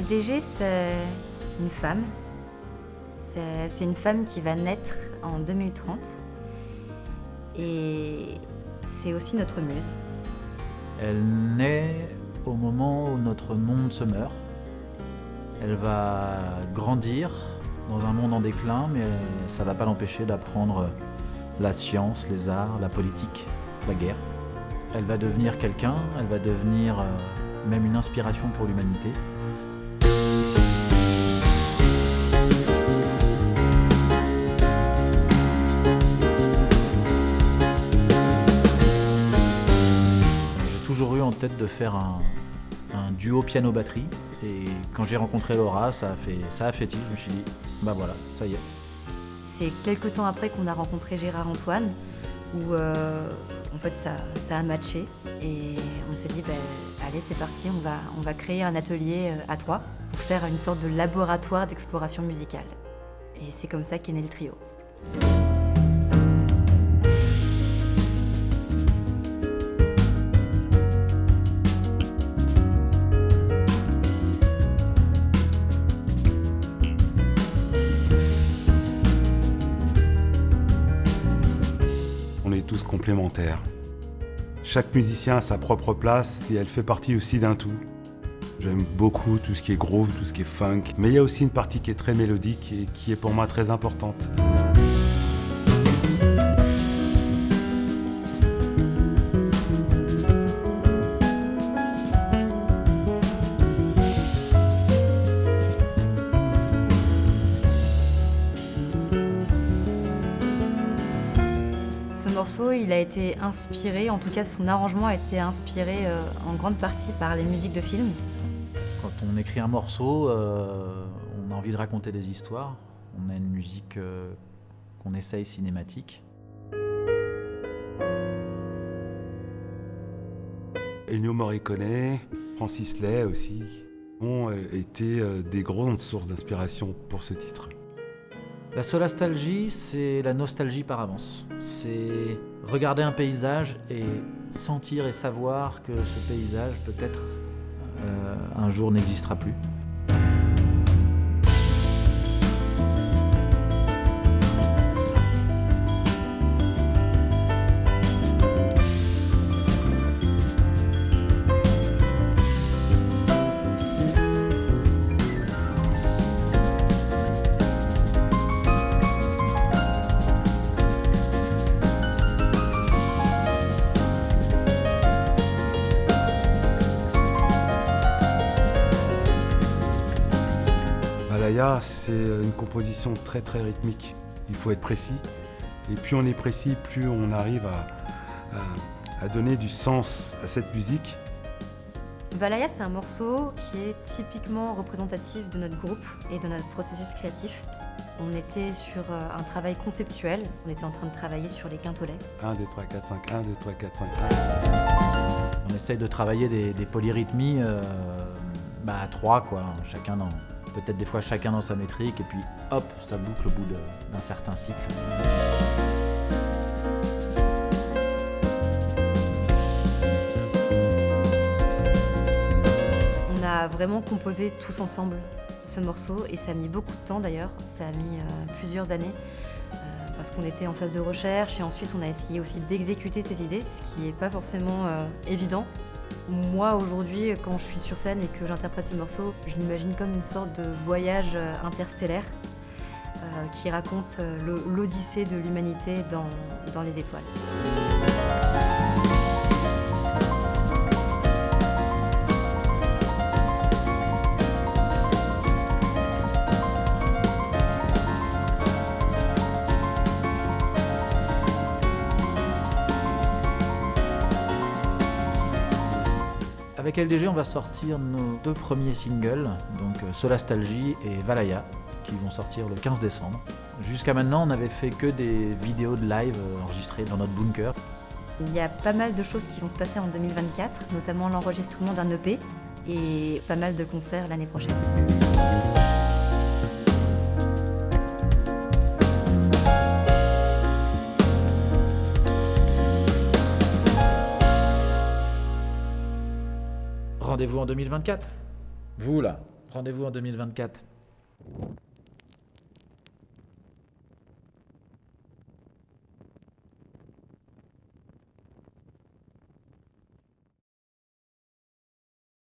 LDG, c'est une femme. C'est une femme qui va naître en 2030. Et c'est aussi notre muse. Elle naît au moment où notre monde se meurt. Elle va grandir dans un monde en déclin, mais ça ne va pas l'empêcher d'apprendre la science, les arts, la politique, la guerre. Elle va devenir quelqu'un, elle va devenir même une inspiration pour l'humanité. J'ai toujours eu en tête de faire un duo piano-batterie, et quand j'ai rencontré Laura, ça a fait tilt. Je me suis dit, bah voilà, ça y est. C'est quelques temps après qu'on a rencontré Gérard Antoine, où en fait ça a matché, et on s'est dit, allez c'est parti, on va créer un atelier à trois pour faire une sorte de laboratoire d'exploration musicale. Et c'est comme ça qu'est né le trio. On est tous complémentaires. Chaque musicien a sa propre place et elle fait partie aussi d'un tout. J'aime beaucoup tout ce qui est groove, tout ce qui est funk, mais il y a aussi une partie qui est très mélodique et qui est pour moi très importante. Ce morceau, il a été inspiré, en tout cas son arrangement a été inspiré en grande partie par les musiques de films. Quand on écrit un morceau, on a envie de raconter des histoires. On a une musique qu'on essaye cinématique. Ennio Morricone, Francis Lai aussi, ont été des grandes sources d'inspiration pour ce titre. La solastalgie, c'est la nostalgie par avance. C'est regarder un paysage et sentir et savoir que ce paysage, peut-être, un jour n'existera plus. Valaya, c'est une composition très très rythmique. Il faut être précis. Et plus on est précis, plus on arrive à donner du sens à cette musique. Valaya, c'est un morceau qui est typiquement représentatif de notre groupe et de notre processus créatif. On était sur un travail conceptuel, on était en train de travailler sur les quintolets. 1, 2, 3, 4, 5, 1, 2, 3, 4, 5, 1. On essaye de travailler des polyrythmies à trois, quoi. Peut-être des fois chacun dans sa métrique, et puis hop, ça boucle au bout d'un certain cycle. On a vraiment composé tous ensemble ce morceau, et ça a mis beaucoup de temps d'ailleurs, ça a mis plusieurs années, parce qu'on était en phase de recherche, et ensuite on a essayé aussi d'exécuter ces idées, ce qui n'est pas forcément évident. Moi, aujourd'hui, quand je suis sur scène et que j'interprète ce morceau, je l'imagine comme une sorte de voyage interstellaire qui raconte l'odyssée de l'humanité dans les étoiles. Avec LDG, on va sortir nos deux premiers singles, donc Solastalgie et Valaya, qui vont sortir le 15 décembre. Jusqu'à maintenant, on n'avait fait que des vidéos de live enregistrées dans notre bunker. Il y a pas mal de choses qui vont se passer en 2024, notamment l'enregistrement d'un EP et pas mal de concerts l'année prochaine. Rendez-vous en 2024. Vous là, Rendez-vous en 2024.